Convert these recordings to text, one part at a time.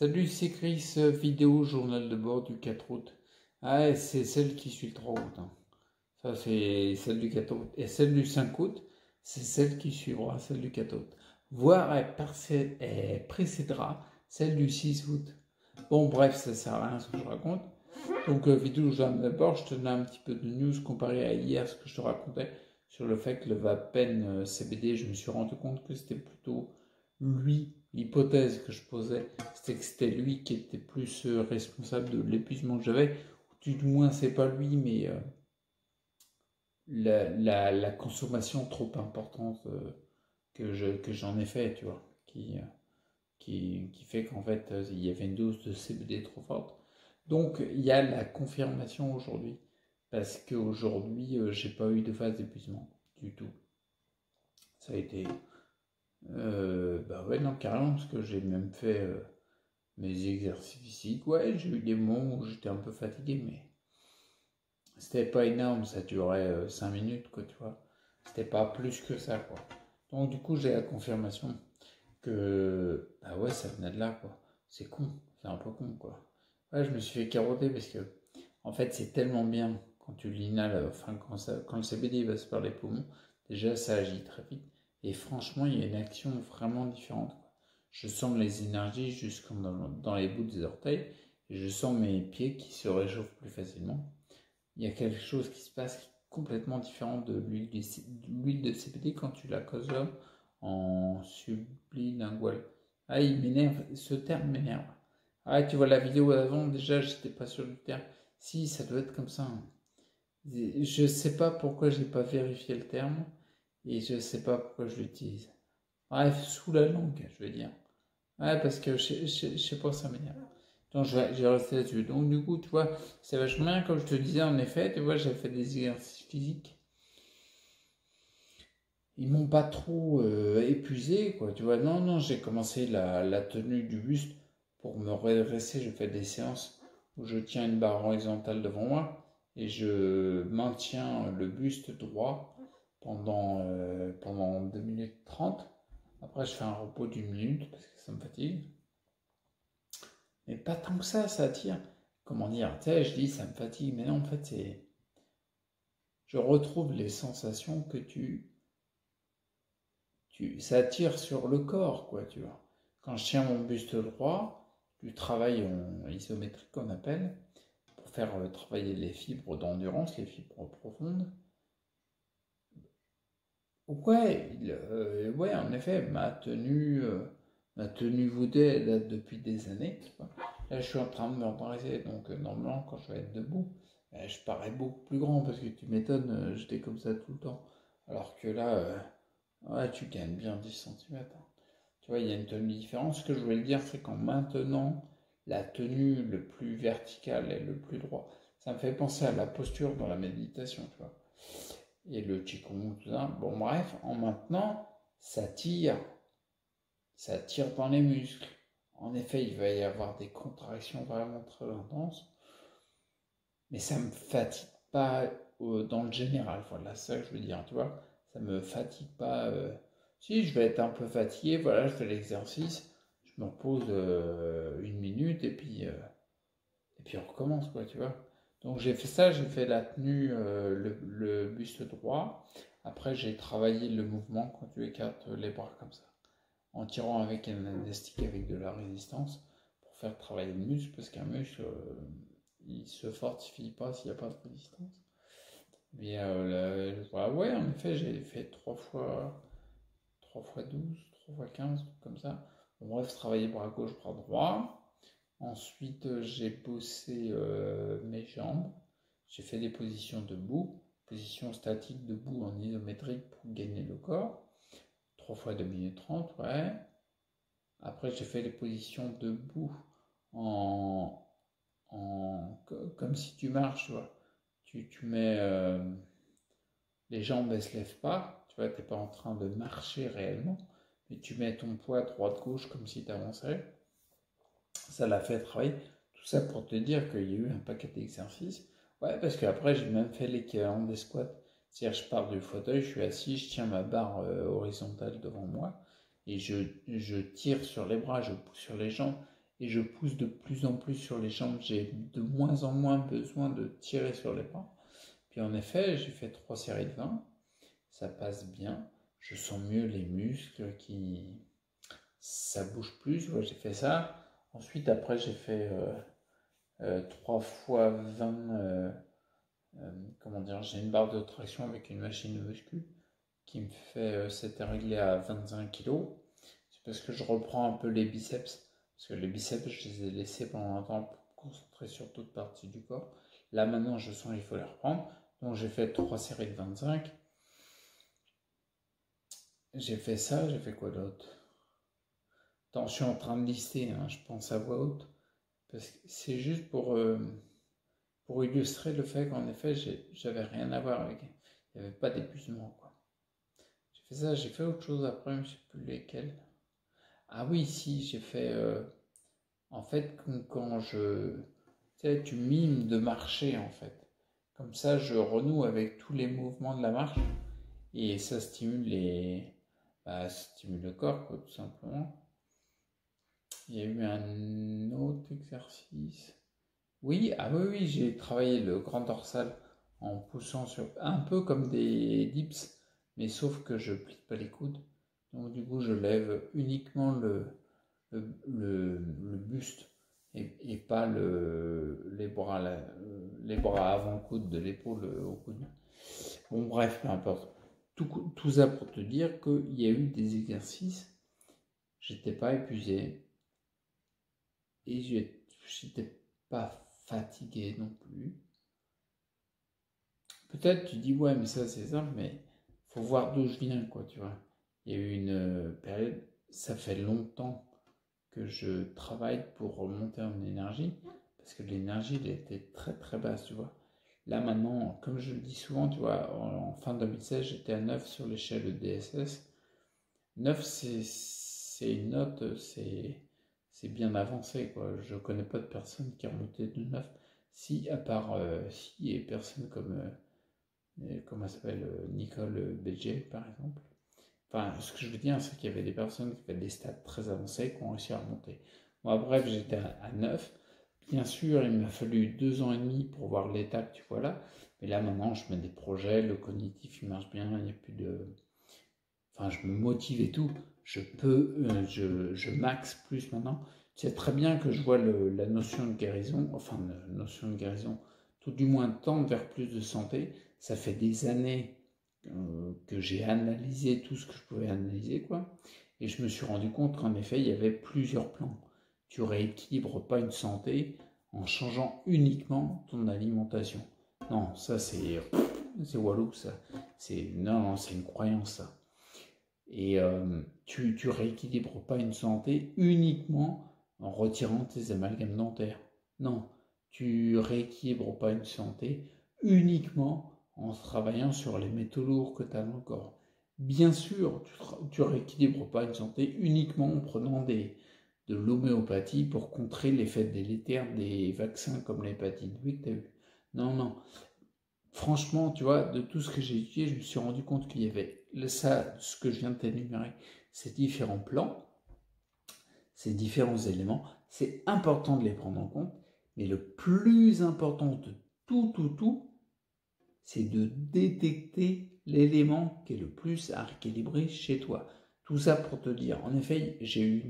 Salut, c'est Chris, vidéo journal de bord du 4 août. Ah, ouais, c'est celle qui suit le 3 août. Hein. Ça, c'est celle du 4 août. Et celle du 5 août, c'est celle qui suivra celle du 4 août. Voire elle précédera celle du 6 août. Bon, bref, ça sert à rien ce que je raconte. Donc, vidéo journal de bord, je te donne un petit peu de news comparé à hier, ce que je te racontais sur le fait que le Vapen CBD, je me suis rendu compte que c'était plutôt lui, l'hypothèse que je posais, c'était que c'était lui qui était plus responsable de l'épuisement que j'avais, ou du moins c'est pas lui, mais la consommation trop importante que j'en ai fait, tu vois, qui fait qu'en fait il y avait une dose de CBD trop forte. Donc il y a la confirmation aujourd'hui, parce qu'aujourd'hui j'ai pas eu de phase d'épuisement du tout. Ça a été bah ouais, non, carrément, parce que j'ai même fait mes exercices physiques. Ouais, j'ai eu des moments où j'étais un peu fatigué, mais c'était pas énorme, ça durait 5 minutes, quoi, tu vois. C'était pas plus que ça, quoi. Donc, du coup, j'ai la confirmation que, bah ouais, ça venait de là, quoi. C'est con, c'est un peu con, quoi. Ouais, je me suis fait carotter parce que, en fait, c'est tellement bien quand tu l'inhales, enfin, quand le CBD va se par les poumons, déjà, ça agit très vite. Et franchement, il y a une action vraiment différente, quoi. Je sens les énergies jusqu'en dans les bouts des orteils et je sens mes pieds qui se réchauffent plus facilement. Il y a quelque chose qui se passe qui est complètement différent de l'huile de CBD quand tu la consommes en sublingual. Ah, il m'énerve, ce terme m'énerve. Ah, tu vois la vidéo d'avant, déjà, j'étais pas sûr du terme. Si, ça doit être comme ça. Hein. Je sais pas pourquoi j'ai pas vérifié le terme et je sais pas pourquoi je l'utilise. Bref, sous la langue, je veux dire. Ouais, parce que je sais pas, ça m'énerve. Donc, je vais rester là-dessus. Donc, du coup, tu vois, c'est vachement bien, comme je te disais, en effet, tu vois, j'ai fait des exercices physiques. Ils m'ont pas trop épuisé, quoi, tu vois. Non, non, j'ai commencé la tenue du buste pour me redresser. Je fais des séances où je tiens une barre horizontale devant moi et je maintiens le buste droit pendant 2 minutes 30. Après, je fais un repos d'une minute parce que ça me fatigue. Mais pas tant que ça tire. Comment dire, tu sais, je dis ça me fatigue, mais non, en fait, c'est. Je retrouve les sensations que ça tire sur le corps, quoi, tu vois. Quand je tiens mon buste droit, du travail en isométrique qu'on appelle, pour faire travailler les fibres d'endurance, les fibres profondes. Ouais, en effet, ma tenue voûtée, elle date depuis des années. Tu vois. Là, je suis en train de me redresser, donc normalement, quand je vais être debout, je parais beaucoup plus grand parce que tu m'étonnes, j'étais comme ça tout le temps. Alors que là, ouais, tu gagnes bien 10 centimètres. Hein. Tu vois, il y a une tenue différente. Ce que je voulais dire, c'est qu'en maintenant la tenue le plus verticale et le plus droit, ça me fait penser à la posture dans la méditation, tu vois et le qigong, tout ça. Bon, bref, en maintenant, ça tire dans les muscles. En effet, il va y avoir des contractions vraiment très intenses, mais ça me fatigue pas dans le général. Voilà, c'est ça que je veux dire, tu vois. Ça me fatigue pas. Si, je vais être un peu fatigué, voilà, je fais l'exercice, je me repose 1 minute et puis on recommence, quoi, tu vois. Donc j'ai fait ça, j'ai fait la tenue, le buste droit. Après, j'ai travaillé le mouvement quand tu écartes les bras comme ça, en tirant avec un élastique avec de la résistance pour faire travailler le muscle, parce qu'un muscle, il se fortifie pas s'il n'y a pas de résistance. Mais voilà, ouais, en effet, j'ai fait 3 fois 12, 3 fois 15, comme ça. Bon, bref, travailler bras gauche, bras droit. Ensuite, j'ai bossé mes jambes. J'ai fait des positions debout, position statique debout en isométrique pour gagner le corps. 3 fois 2 minutes 30, ouais. Après, j'ai fait les positions debout en, comme si tu marches, tu vois. Tu mets les jambes, elles se lèvent pas. Tu vois, t'es pas en train de marcher réellement. Mais tu mets ton poids droite-gauche comme si tu avançais. Ça l'a fait travailler. Tout ça pour te dire qu'il y a eu un paquet d'exercices. Ouais, parce qu'après, j'ai même fait l'équivalent des squats. C'est-à-dire, je pars du fauteuil, je suis assis, je tiens ma barre horizontale devant moi et je tire sur les bras, je pousse sur les jambes et je pousse de plus en plus sur les jambes. J'ai de moins en moins besoin de tirer sur les bras. Puis en effet, j'ai fait 3 séries de 20. Ça passe bien. Je sens mieux les muscles qui... Ça bouge plus. Ouais, j'ai fait ça. Ensuite, après, j'ai fait 3 fois 20... comment dire, j'ai une barre de traction avec une machine de muscu qui me fait, c'était réglé à 25 kg. C'est parce que je reprends un peu les biceps, parce que les biceps, je les ai laissés pendant un temps pour me concentrer sur toute partie du corps. Là, maintenant, je sens qu'il faut les reprendre. Donc, j'ai fait 3 séries de 25. J'ai fait ça, j'ai fait quoi d'autre? Attends, je suis en train de lister, hein, je pense à voix haute, parce que c'est juste pour illustrer le fait qu'en effet, j'avais rien à voir avec. Il n'y avait pas d'épuisement, quoi. J'ai fait ça, j'ai fait autre chose après, je ne sais plus lesquels. Ah oui, si, j'ai fait. En fait, quand je. Tu sais, tu mimes de marcher, en fait. Comme ça, je renoue avec tous les mouvements de la marche et ça stimule ça stimule le corps, quoi, tout simplement. Il y a eu un autre exercice. Oui, ah oui, oui, j'ai travaillé le grand dorsal en poussant sur un peu comme des dips, mais sauf que je plie pas les coudes. Donc du coup, je lève uniquement le buste et pas les bras avant-coude de l'épaule au coude. Bon, bref, peu importe. Tout ça pour te dire qu'il y a eu des exercices, j'étais pas épuisé et j'étais pas fatigué non plus. Peut-être tu dis ouais mais ça c'est simple, mais faut voir d'où je viens, quoi, tu vois. Il y a eu une période, ça fait longtemps que je travaille pour remonter en énergie, parce que l'énergie elle était très très basse, tu vois. Là maintenant, comme je le dis souvent, tu vois, en fin 2016 j'étais à 9 sur l'échelle de DSS. 9 c'est une note, c'est bien avancé, quoi. Je connais pas de personne qui a remonté de 9. Si, à part, si, et personne comme, comment elle s'appelle, Nicole Béger, par exemple. Enfin, ce que je veux dire, c'est qu'il y avait des personnes qui avaient des stats très avancés qui ont réussi à remonter. Moi, bref, j'étais à 9. Bien sûr, il m'a fallu 2 ans et demi pour voir l'état que tu vois là. Mais là, maintenant, je mets des projets, le cognitif, il marche bien, il n'y a plus de... Enfin, je me motive et tout. Je max plus maintenant. Tu sais très bien que je vois la notion de guérison, enfin, la notion de guérison, tout du moins tendre vers plus de santé. Ça fait des années que j'ai analysé tout ce que je pouvais analyser, quoi. Et je me suis rendu compte qu'en effet, il y avait plusieurs plans. Tu rééquilibres pas une santé en changeant uniquement ton alimentation. Non, ça c'est walou, ça. Non, c'est une croyance, ça. Et tu rééquilibres pas une santé uniquement en retirant tes amalgames dentaires. Non, tu rééquilibres pas une santé uniquement en travaillant sur les métaux lourds que tu as dans le corps. Bien sûr, tu rééquilibres pas une santé uniquement en prenant de l'homéopathie pour contrer l'effet délétère des vaccins comme l'hépatite B que tu as eu. Non, non. Franchement, tu vois, de tout ce que j'ai étudié, je me suis rendu compte qu'il y avait ça, ce que je viens de t'énumérer, ces différents plans, ces différents éléments. C'est important de les prendre en compte, mais le plus important de tout, c'est de détecter l'élément qui est le plus à rééquilibrer chez toi. Tout ça pour te dire, en effet, j'ai eu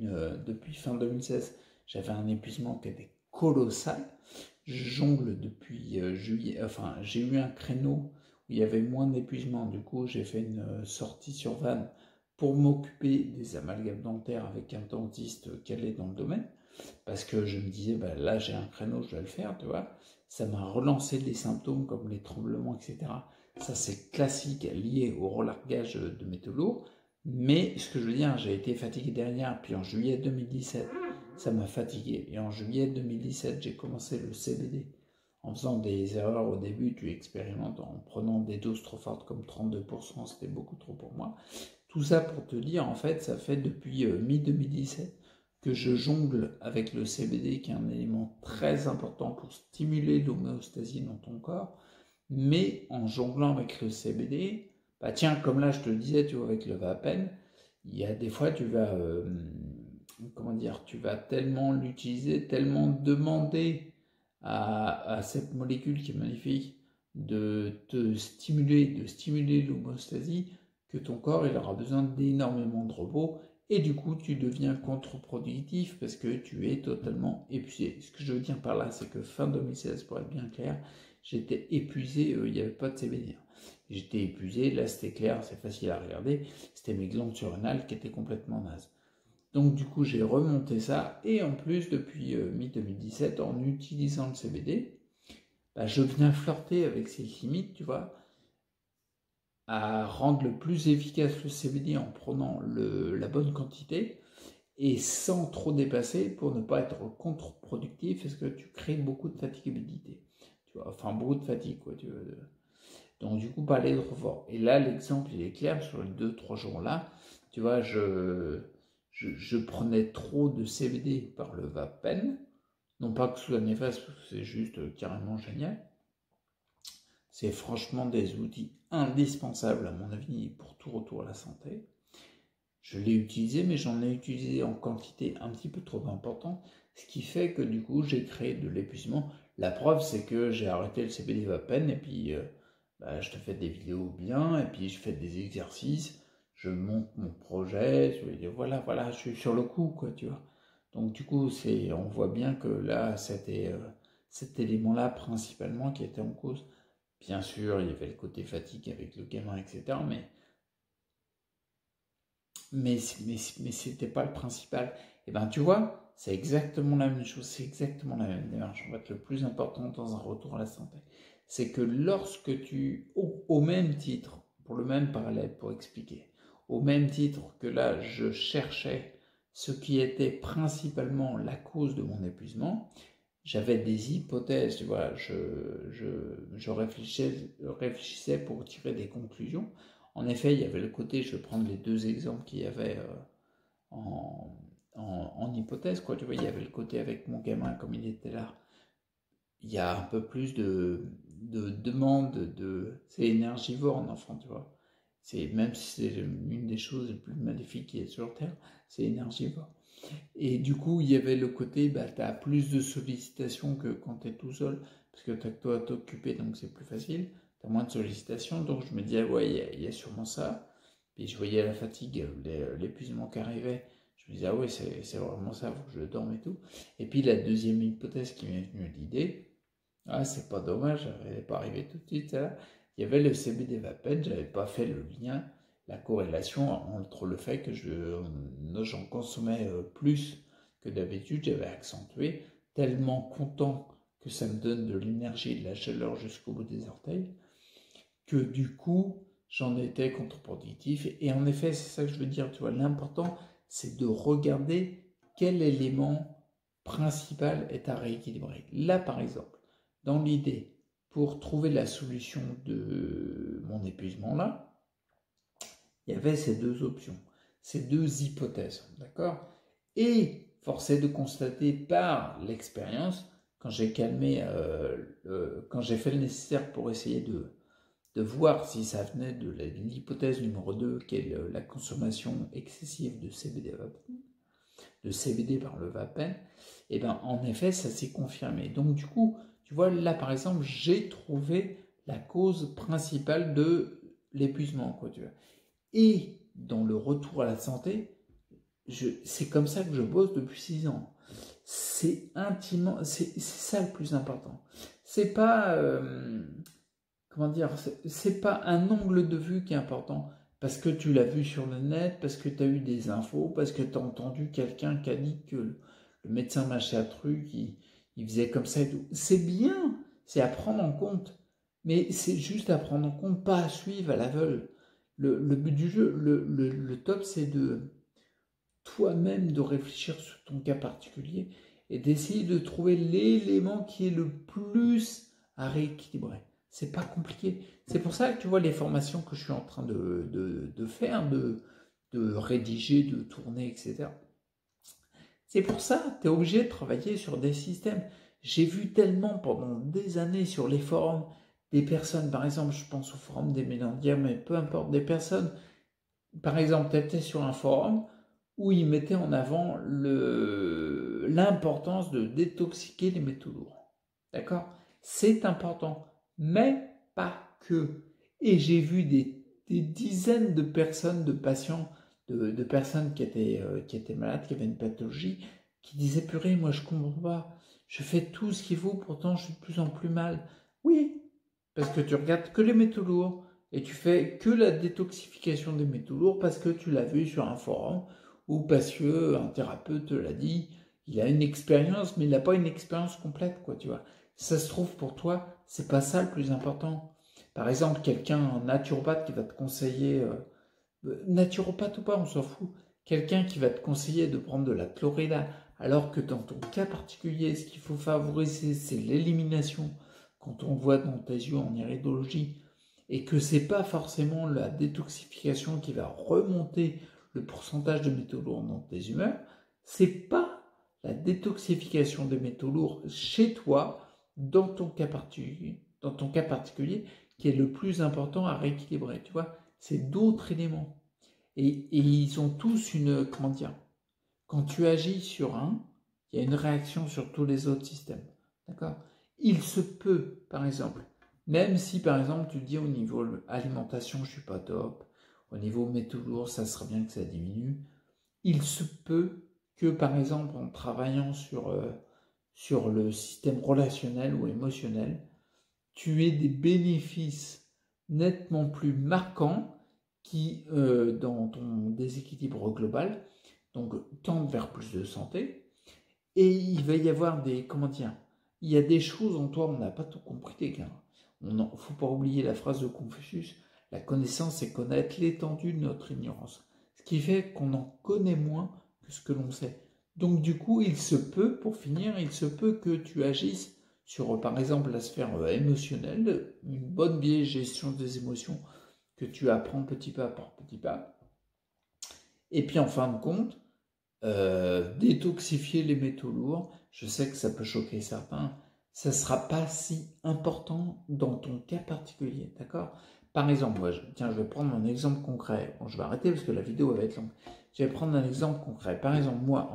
depuis fin 2016, j'avais un épuisement qui était colossal. Je jongle depuis juillet, enfin j'ai eu un créneau où il y avait moins d'épuisement, du coup j'ai fait une sortie sur Vannes pour m'occuper des amalgames dentaires avec un dentiste calé dans le domaine, parce que je me disais, bah, là j'ai un créneau, je vais le faire, tu vois. Ça m'a relancé des symptômes comme les tremblements, etc. Ça c'est classique, lié au relargage de métaux lourds, mais ce que je veux dire, j'ai été fatigué derrière, puis en juillet 2017, ça m'a fatigué. Et en juillet 2017, j'ai commencé le CBD. En faisant des erreurs au début, tu expérimentes en prenant des doses trop fortes comme 32%, c'était beaucoup trop pour moi. Tout ça pour te dire, en fait, ça fait depuis mi-2017 que je jongle avec le CBD, qui est un élément très important pour stimuler l'homéostasie dans ton corps. Mais en jonglant avec le CBD, bah tiens, comme là je te le disais, tu vois, avec le Vapen, il y a des fois tu vas comment dire, tu vas tellement l'utiliser, tellement demander à cette molécule qui est magnifique de stimuler l'homéostasie, que ton corps il aura besoin d'énormément de repos, et du coup tu deviens contre-productif parce que tu es totalement épuisé. Ce que je veux dire par là, c'est que fin 2016, pour être bien clair, j'étais épuisé, il n'y avait pas de CBD. J'étais épuisé, là c'était clair, c'est facile à regarder, c'était mes glandes surrénales qui étaient complètement nazes. Donc du coup j'ai remonté ça, et en plus depuis mi-2017, en utilisant le CBD, bah, je viens flirter avec ces limites, tu vois, à rendre le plus efficace le CBD en prenant la bonne quantité et sans trop dépasser pour ne pas être contre-productif parce que tu crées beaucoup de fatigabilité, tu vois, enfin beaucoup de fatigue, quoi, tu vois. Donc du coup, pas aller trop fort. Et là, l'exemple, il est clair, sur les 2-3 jours-là, tu vois, je prenais trop de CBD par le Vapen, non pas que ce soit néfaste, parce que c'est juste carrément génial. C'est franchement des outils indispensables, à mon avis, pour tout retour à la santé. Je l'ai utilisé, mais j'en ai utilisé en quantité un petit peu trop importante, ce qui fait que du coup, j'ai créé de l'épuisement. La preuve, c'est que j'ai arrêté le CBD Vapen, et puis bah, je te fais des vidéos bien, et puis je fais des exercices, je monte mon projet, voilà, je suis sur le coup, quoi, tu vois. Donc du coup, on voit bien que là, c'était cet élément-là principalement qui était en cause. Bien sûr, il y avait le côté fatigue avec le gamin, etc. Mais c'était pas le principal. Et ben, tu vois, c'est exactement la même chose, c'est exactement la même démarche. En fait, le plus important dans un retour à la santé, c'est que lorsque au même titre, pour le même parallèle, pour expliquer, au même titre que là, je cherchais ce qui était principalement la cause de mon épuisement, j'avais des hypothèses, tu vois, je réfléchissais pour tirer des conclusions. En effet, il y avait le côté, je vais prendre les deux exemples qu'il y avait en, en hypothèse, quoi, tu vois, il y avait le côté avec mon gamin, comme il était là, il y a un peu plus de demande, c'est énergivore en enfant, tu vois. Même si c'est une des choses les plus maléfiques qui est sur Terre, c'est énergivore. Et du coup, il y avait le côté, bah, tu as plus de sollicitations que quand tu es tout seul, parce que tu as que toi à t'occuper, donc c'est plus facile. Tu as moins de sollicitations, donc je me disais, ouais, il y a sûrement ça. Puis je voyais la fatigue, l'épuisement qui arrivait. Je me disais, ah ouais, c'est vraiment ça, il faut que je dorme et tout. Et puis la deuxième hypothèse qui m'est venue à l'idée, ah, c'est pas dommage, elle n'est pas arrivée tout de suite, là. Il y avait le CBD Vapen, j'avais pas fait le lien, la corrélation entre le fait que j'en consommais plus que d'habitude, j'avais accentué, tellement content que ça me donne de l'énergie et de la chaleur jusqu'au bout des orteils, que du coup, j'en étais contre-productif. Et en effet, c'est ça que je veux dire, tu vois, l'important, c'est de regarder quel élément principal est à rééquilibrer. Là, par exemple, dans l'idée, pour trouver la solution de mon épuisement-là, il y avait ces deux options, ces deux hypothèses, d'accord? Et force est de constater par l'expérience, quand j'ai quand j'ai fait le nécessaire pour essayer de voir si ça venait de l'hypothèse numéro 2, qui est la consommation excessive de CBD par le Vapen, et bien en effet ça s'est confirmé. Donc du coup, tu vois, là par exemple, j'ai trouvé la cause principale de l'épuisement, quoi, tu vois. Et dans le retour à la santé, c'est comme ça que je bosse depuis 6 ans. C'est intimement, c'est ça le plus important. C'est pas, comment dire, c'est pas un angle de vue qui est important, parce que tu l'as vu sur le net, parce que tu as eu des infos, parce que tu as entendu quelqu'un qui a dit que le médecin machin truc, il faisait comme ça et tout. C'est bien, c'est à prendre en compte, mais c'est juste à prendre en compte, pas à suivre à l'aveugle. Le but du jeu, le top, c'est de toi-même de réfléchir sur ton cas particulier et d'essayer de trouver l'élément qui est le plus à rééquilibrer. C'est pas compliqué. C'est pour ça que tu vois les formations que je suis en train de faire, de rédiger, de tourner, etc. C'est pour ça que tu es obligé de travailler sur des systèmes. J'ai vu tellement pendant des années sur les forums des personnes, par exemple, je pense au forum des Mélandiens, mais peu importe, des personnes, par exemple, tu étais sur un forum où il mettait en avant l'importance de détoxiquer les métaux lourds. D'accord? C'est important, mais pas que. Et j'ai vu des dizaines de personnes, de patients, de personnes qui étaient malades, qui avaient une pathologie, qui disaient purée, moi je comprends pas, je fais tout ce qu'il faut, pourtant je suis de plus en plus mal. Oui, parce que tu regardes que les métaux lourds et tu fais que la détoxification des métaux lourds parce que tu l'as vu sur un forum ou parce que un thérapeute te l'a dit. Il a une expérience, mais il n'a pas une expérience complète, quoi, tu vois. Ça se trouve pour toi, c'est pas ça le plus important. Par exemple, quelqu'un, un naturopathe qui va te conseiller, naturopathe ou pas, on s'en fout, quelqu'un qui va te conseiller de prendre de la chlorella, alors que dans ton cas particulier, ce qu'il faut favoriser, c'est l'élimination, quand on voit dans tes yeux en iridologie, et que c'est pas forcément la détoxification qui va remonter le pourcentage de métaux lourds dans tes humeurs, c'est pas la détoxification des métaux lourds chez toi, dans ton cas particulier, qui est le plus important à rééquilibrer, tu vois, c'est d'autres éléments. Et ils ont tous une, comment dire, quand tu agis sur un, il y a une réaction sur tous les autres systèmes, d'accord? Il se peut, par exemple, même si par exemple tu dis au niveau alimentation je suis pas top, au niveau métaux lourds ça serait bien que ça diminue, il se peut que par exemple en travaillant sur le système relationnel ou émotionnel, tu aies des bénéfices nettement plus marquants qui, dans ton déséquilibre global, donc tendent vers plus de santé. Et il va y avoir des, comment dire, il y a des choses en toi, on n'a pas tout compris les gars. Il ne faut pas oublier la phrase de Confucius, la connaissance c'est connaître l'étendue de notre ignorance. Ce qui fait qu'on en connaît moins que ce que l'on sait. Donc du coup, il se peut, pour finir, il se peut que tu agisses sur, par exemple, la sphère émotionnelle, une bonne vieille gestion des émotions que tu apprends petit pas par petit pas. Et puis en fin de compte, détoxifier les métaux lourds, je sais que ça peut choquer certains, ça ne sera pas si important dans ton cas particulier, d'accord? Par exemple, moi, tiens, je vais prendre un exemple concret. Bon, je vais arrêter parce que la vidéo va être longue. Je vais prendre un exemple concret. Par exemple, moi,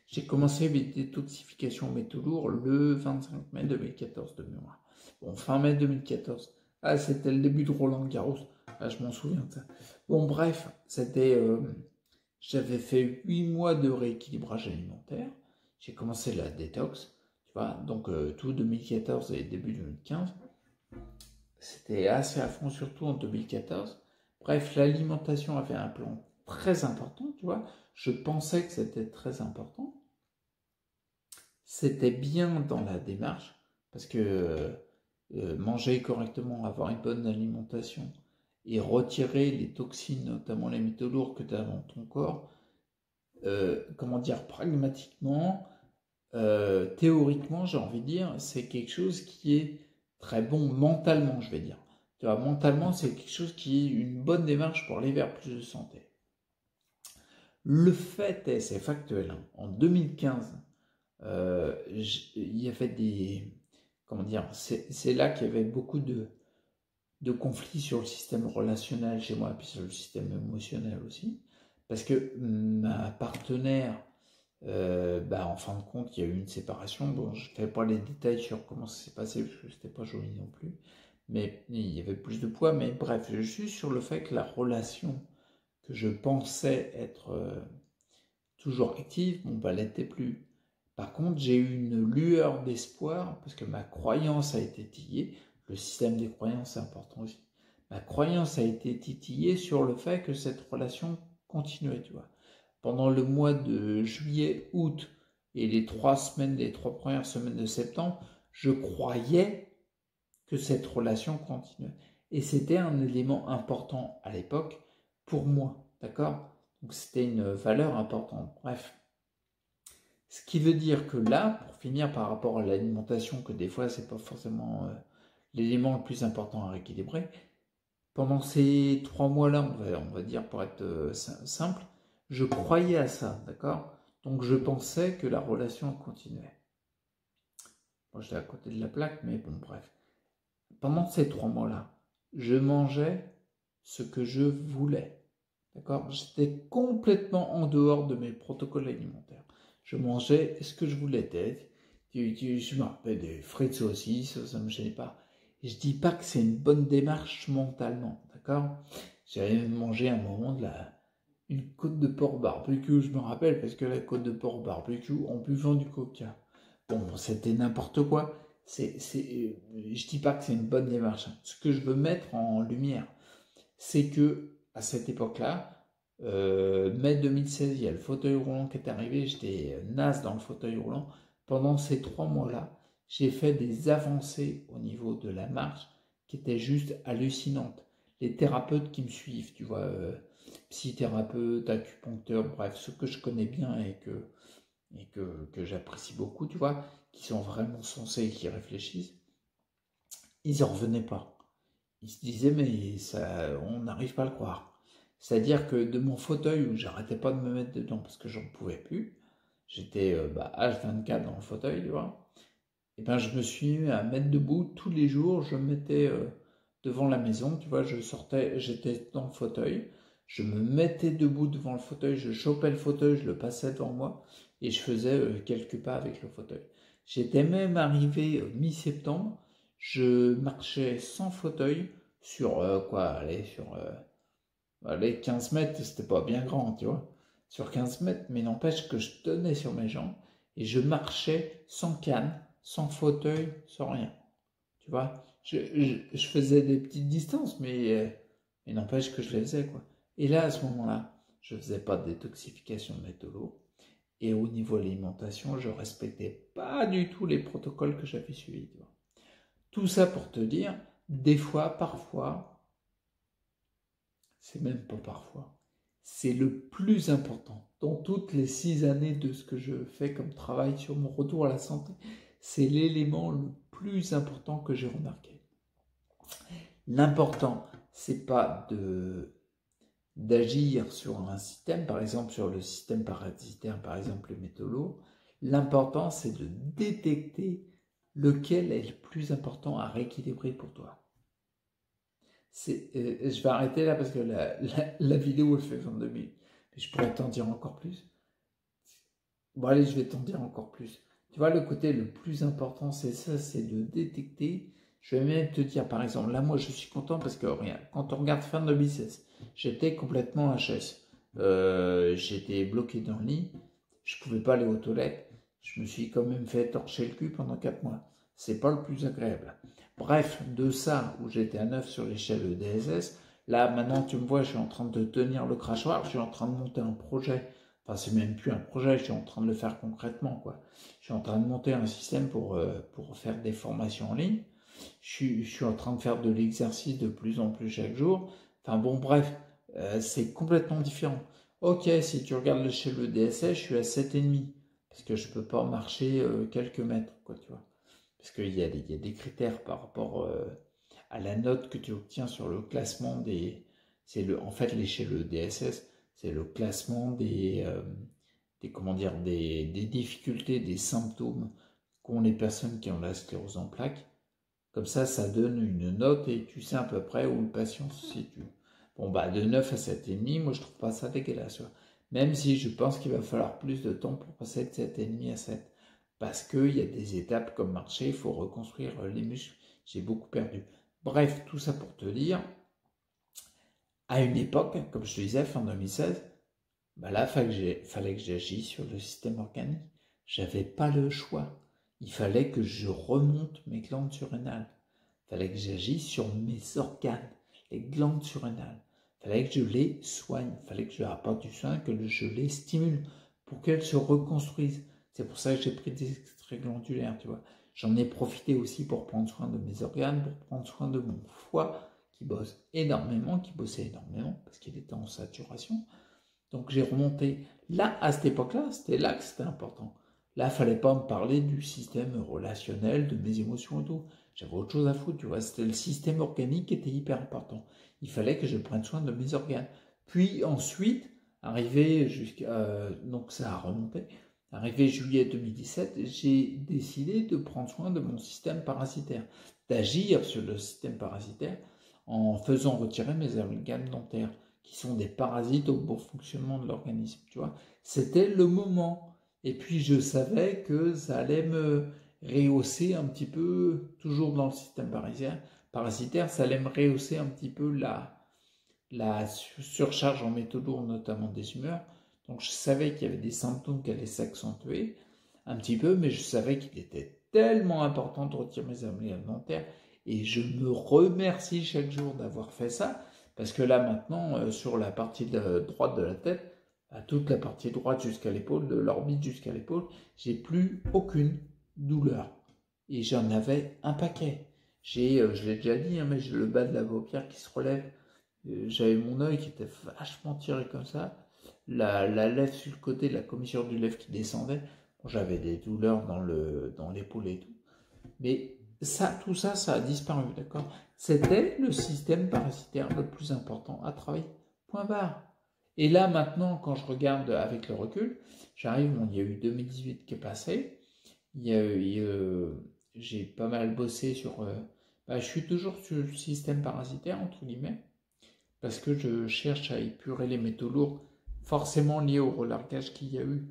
j'ai commencé mes détoxifications métaux lourds le 25 mai 2014 de mémoire. Bon, fin mai 2014. Ah, c'était le début de Roland Garros. Ah, je m'en souviens de ça. Bon, bref, j'avais fait 8 mois de rééquilibrage alimentaire. J'ai commencé la détox, tu vois, donc tout 2014 et début 2015. C'était assez à fond, surtout en 2014. Bref, l'alimentation avait un plan très important, tu vois. Je pensais que c'était très important. C'était bien dans la démarche, parce que manger correctement, avoir une bonne alimentation et retirer les toxines, notamment les métaux lourds que tu as dans ton corps, comment dire, pragmatiquement, théoriquement, j'ai envie de dire, c'est quelque chose qui est très bon mentalement, je vais dire. Tu vois, mentalement, c'est quelque chose qui est une bonne démarche pour aller vers plus de santé. Le fait est, c'est factuel, hein, en 2015, il y avait des... Comment dire, c'est là qu'il y avait beaucoup de conflits sur le système relationnel chez moi, puis sur le système émotionnel aussi. Parce que ma partenaire, en fin de compte, il y a eu une séparation. Bon, je ne fais pas les détails sur comment ça s'est passé, parce que c'était pas joli non plus. Mais il y avait plus de poids. Mais bref, je suis sur le fait que la relation que je pensais être toujours active, bon, bah, l'était plus. Par contre, j'ai eu une lueur d'espoir, parce que ma croyance a été titillée. Le système des croyances, c'est important aussi. Ma croyance a été titillée sur le fait que cette relation continuait, tu vois. Pendant le mois de juillet, août et les 3 premières semaines de septembre, je croyais que cette relation continuait. Et c'était un élément important à l'époque pour moi, d'accord? Donc c'était une valeur importante. Bref. Ce qui veut dire que là, pour finir par rapport à l'alimentation, que des fois c'est pas forcément l'élément le plus important à rééquilibrer, pendant ces 3 mois-là, on va dire pour être simple, je croyais à ça, d'accord? Donc je pensais que la relation continuait. Moi j'étais à côté de la plaque, mais bon, bref. Pendant ces 3 mois-là, je mangeais ce que je voulais. d'accord? J'étais complètement en dehors de mes protocoles alimentaires. Je mangeais ce que je voulais être. Je me rappelle des frites saucisses, ça ne me gênait pas. Et je dis pas que c'est une bonne démarche mentalement, d'accord? J'avais même mangé à un moment une côte de porc barbecue, je me rappelle, parce que la côte de porc barbecue en buvant du coca. Bon, c'était n'importe quoi. Je dis pas que c'est une bonne démarche. Ce que je veux mettre en lumière, c'est que à cette époque-là, mai 2016, il y a le fauteuil roulant qui est arrivé, j'étais naze dans le fauteuil roulant. Pendant ces 3 mois-là, j'ai fait des avancées au niveau de la marche qui étaient juste hallucinantes. Les thérapeutes qui me suivent, tu vois, psychothérapeutes, acupuncteurs, bref, ceux que je connais bien que j'apprécie beaucoup, tu vois, qui sont vraiment sensés et qui réfléchissent, ils n'en revenaient pas. Ils se disaient, mais ça, on n'arrive pas à le croire. C'est-à-dire que de mon fauteuil, où j'arrêtais pas de me mettre dedans parce que j'en pouvais plus, j'étais H24 dans le fauteuil, tu vois, et ben je me suis mis à mettre debout tous les jours, je me mettais devant la maison, tu vois, je sortais, j'étais dans le fauteuil, je me mettais debout devant le fauteuil, je chopais le fauteuil, je le passais devant moi, et je faisais quelques pas avec le fauteuil. J'étais même arrivé mi-septembre, je marchais sans fauteuil sur allez, 15 mètres, c'était pas bien grand, tu vois, sur 15 mètres, mais n'empêche que je tenais sur mes jambes et je marchais sans canne, sans fauteuil, sans rien, tu vois. Je faisais des petites distances, mais n'empêche que je les faisais, quoi. Et là, à ce moment-là, je faisais pas de détoxification de métaux lourds. Et au niveau de l'alimentation, je respectais pas du tout les protocoles que j'avais suivis, tu vois. Tout ça pour te dire, des fois, parfois, c'est même pas parfois, c'est le plus important. Dans toutes les 6 années de ce que je fais comme travail sur mon retour à la santé, c'est l'élément le plus important que j'ai remarqué. L'important, c'est pas d'agir sur un système, par exemple sur le système parasitaire, par exemple les métaux lourds. L'important, c'est de détecter lequel est le plus important à rééquilibrer pour toi. Je vais arrêter là parce que la vidéo elle fait 22 minutes. Mais je pourrais t'en dire encore plus. Bon allez, je vais t'en dire encore plus. Tu vois, le côté le plus important, c'est ça, c'est de détecter. Je vais même te dire, par exemple, là moi je suis content parce que regarde, quand on regarde fin 2016, j'étais complètement HS. J'étais bloqué dans le lit, je pouvais pas aller aux toilettes. Je me suis quand même fait torcher le cul pendant 4 mois. C'est pas le plus agréable. Bref, de ça, où j'étais à 9 sur l'échelle DSS, là maintenant tu me vois, je suis en train de tenir le crachoir, je suis en train de monter un projet. Enfin, c'est même plus un projet, je suis en train de le faire concrètement, quoi. Je suis en train de monter un système pour faire des formations en ligne. Je suis en train de faire de l'exercice de plus en plus chaque jour. Enfin bon, bref, c'est complètement différent. Ok, si tu regardes l'échelle de DSS, je suis à 7,5. Parce que je peux pas marcher quelques mètres, quoi, tu vois. Parce qu'il y a des critères par rapport à la note que tu obtiens sur le classement des... En fait, l'échelle DSS, c'est le classement comment dire, des difficultés, des symptômes qu'ont les personnes qui ont la sclérose en plaques. Comme ça donne une note et tu sais à peu près où le patient se situe. Bon, bah, de 9 à 7,5, moi je trouve pas ça dégueulasse. Même si je pense qu'il va falloir plus de temps pour passer de 7,5 à 7. Parce qu'il y a des étapes comme marcher, il faut reconstruire les muscles. J'ai beaucoup perdu. Bref, tout ça pour te dire, à une époque, comme je te disais, fin 2016, bah là, fallait que j'agisse sur le système organique. J'avais pas le choix. Il fallait que je remonte mes glandes surrénales. Il fallait que j'agisse sur mes organes, les glandes surrénales. Il fallait que je les soigne. Il fallait que je leur apporte du soin, que je les stimule pour qu'elles se reconstruisent. C'est pour ça que j'ai pris des extraits glandulaires, tu vois. J'en ai profité aussi pour prendre soin de mes organes, pour prendre soin de mon foie qui bosse énormément, qui bossait énormément parce qu'il était en saturation. Donc j'ai remonté. Là, à cette époque-là, c'était là que c'était important. Là, il fallait pas me parler du système relationnel, de mes émotions et tout. J'avais autre chose à foutre, tu vois. C'était le système organique qui était hyper important. Il fallait que je prenne soin de mes organes. Puis ensuite, arrivé jusqu'à... donc ça a remonté. Arrivé juillet 2017, j'ai décidé de prendre soin de mon système parasitaire. D'agir sur le système parasitaire en faisant retirer mes organes dentaires qui sont des parasites au bon fonctionnement de l'organisme, tu vois. C'était le moment. Et puis je savais que ça allait me rehausser un petit peu, toujours dans le système parasitaire, ça allait me rehausser un petit peu la surcharge en métaux lourds, notamment des humeurs. Donc je savais qu'il y avait des symptômes qui allaient s'accentuer un petit peu, mais je savais qu'il était tellement important de retirer mes amalgames dentaires. Et je me remercie chaque jour d'avoir fait ça, parce que là maintenant, sur la partie droite de la tête, à toute la partie droite jusqu'à l'épaule, de l'orbite jusqu'à l'épaule, j'ai plus aucune douleur. Et j'en avais un paquet. Je l'ai déjà dit, hein, mais j'ai le bas de la paupière qui se relève. J'avais mon œil qui était vachement tiré comme ça. La lèvre sur le côté, la commissure du lèvre qui descendait. Bon, j'avais des douleurs dans l'épaule et tout. Mais ça, tout ça, ça a disparu, d'accord? C'était le système parasitaire le plus important à travailler. Point barre. Et là, maintenant, quand je regarde avec le recul, j'arrive, il y a eu 2018 qui est passé. J'ai pas mal bossé sur... je suis toujours sur le système parasitaire, entre guillemets, parce que je cherche à épurer les métaux lourds, forcément liés au relargage qu'il y a eu,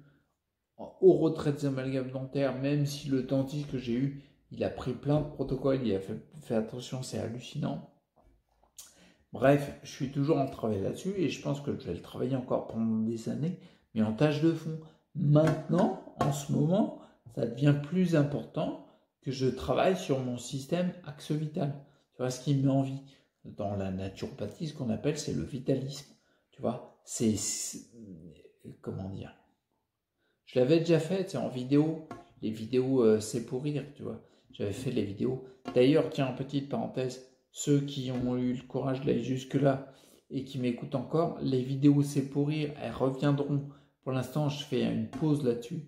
au retrait des amalgames dentaires, même si le dentiste que j'ai eu, il a pris plein de protocoles, il a fait attention, c'est hallucinant. Bref, je suis toujours en travail là-dessus et je pense que je vais le travailler encore pendant des années, mais en tâche de fond. Maintenant, en ce moment, ça devient plus important que je travaille sur mon système axe vital. Tu vois, ce qui me met en vie. Dans la naturopathie, ce qu'on appelle, c'est le vitalisme. Tu vois, comment dire? Je l'avais déjà fait, en vidéo. Les vidéos, c'est pour rire, tu vois. J'avais fait les vidéos. D'ailleurs, tiens, petite parenthèse, ceux qui ont eu le courage d'aller jusque-là et qui m'écoutent encore, les vidéos c'est pour rire, elles reviendront. Pour l'instant, je fais une pause là-dessus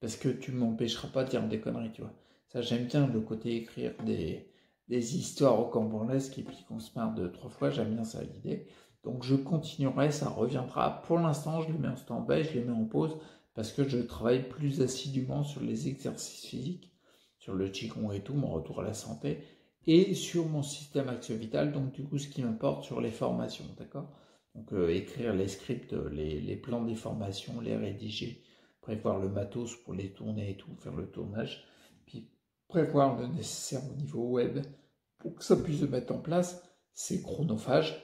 parce que tu ne m'empêcheras pas de dire des conneries, tu vois. Ça, j'aime bien le côté écrire des histoires rocambolesques et puis qu'on se marre de 3 fois, j'aime bien ça l'idée. Donc je continuerai, ça reviendra. Pour l'instant, je les mets en stand-by, je les mets en pause parce que je travaille plus assidûment sur les exercices physiques, sur le qigong et tout, mon retour à la santé, et sur mon système axe vital, donc du coup ce qui m'importe sur les formations, d'accord? Donc écrire les scripts, les plans des formations, les rédiger, prévoir le matos pour les tourner et tout, faire le tournage, puis prévoir le nécessaire au niveau web pour que ça puisse se mettre en place, c'est chronophage.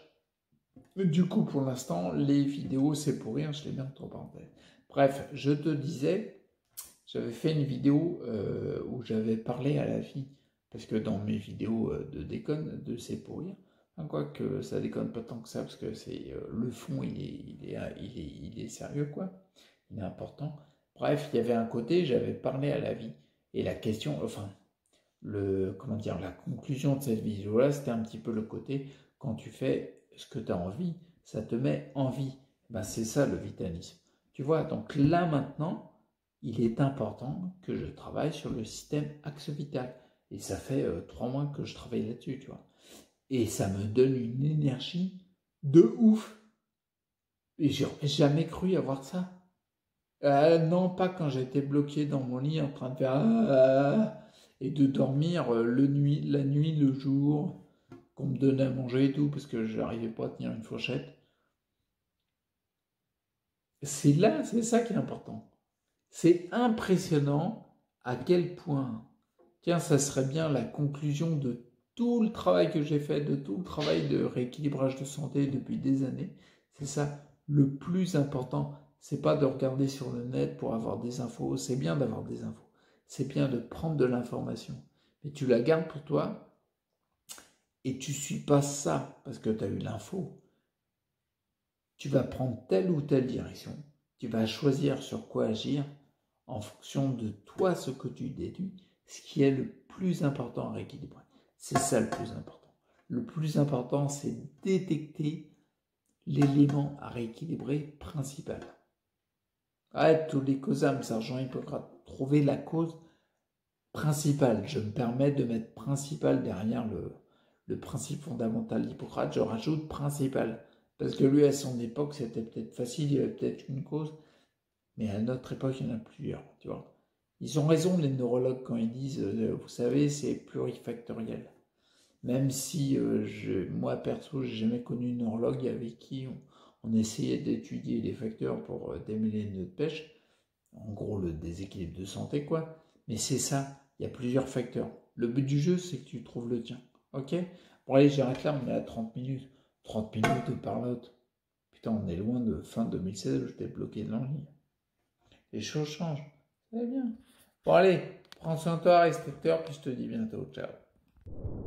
Mais du coup pour l'instant, les vidéos c'est pour rien, je les mets entre parenthèses. Bref, je te disais, j'avais fait une vidéo où j'avais parlé à la vie, parce que dans mes vidéos de déconne, de c'est pour rire, hein, quoique ça déconne pas tant que ça, parce que c'est le fond, il est sérieux, quoi, il est important. Bref, il y avait un côté, j'avais parlé à la vie, et la question, enfin, la conclusion de cette vidéo-là, c'était un petit peu le côté, quand tu fais ce que tu as envie, ça te met en vie. Ben, c'est ça le vitalisme. Tu vois, donc là maintenant, il est important que je travaille sur le système axe vital. Et ça fait 3 mois que je travaille là-dessus, tu vois. Et ça me donne une énergie de ouf. Et j'ai jamais cru avoir ça. Non, pas quand j'étais bloqué dans mon lit en train de faire et de dormir la nuit, le jour, qu'on me donnait à manger et tout, parce que je n'arrivais pas à tenir une fourchette. C'est ça qui est important. C'est impressionnant à quel point, tiens, ça serait bien la conclusion de tout le travail que j'ai fait, de tout le travail de rééquilibrage de santé depuis des années. C'est ça, le plus important, c'est pas de regarder sur le net pour avoir des infos, c'est bien d'avoir des infos, c'est bien de prendre de l'information, mais tu la gardes pour toi et tu suis pas ça parce que tu as eu l'info. Tu vas prendre telle ou telle direction, tu vas choisir sur quoi agir en fonction de toi ce que tu déduis, ce qui est le plus important à rééquilibrer. C'est ça le plus important. Le plus important, c'est détecter l'élément à rééquilibrer principal. Arrête tous les causames, sergent Hippocrate. Trouver la cause principale. Je me permets de mettre principal derrière le principe fondamental d'Hippocrate. Je rajoute principal. Parce que lui, à son époque, c'était peut-être facile, il y avait peut-être une cause. Mais à notre époque, il y en a plusieurs, tu vois. Ils ont raison, les neurologues, quand ils disent, vous savez, c'est plurifactoriel. Même si, moi, perso, j'ai jamais connu une neurologue avec qui on essayait d'étudier les facteurs pour démêler une nœud de pêche. En gros, le déséquilibre de santé, quoi. Mais c'est ça, il y a plusieurs facteurs. Le but du jeu, c'est que tu trouves le tien. Ok? Bon, allez, j'arrête là, on est à 30 minutes. 30 minutes de parlotte. Putain, on est loin de fin 2016 où j'étais bloqué de ligne. Les choses changent. Ça va bien. Bon, allez, prends soin de toi, respecteur, puis je te dis bientôt. Ciao.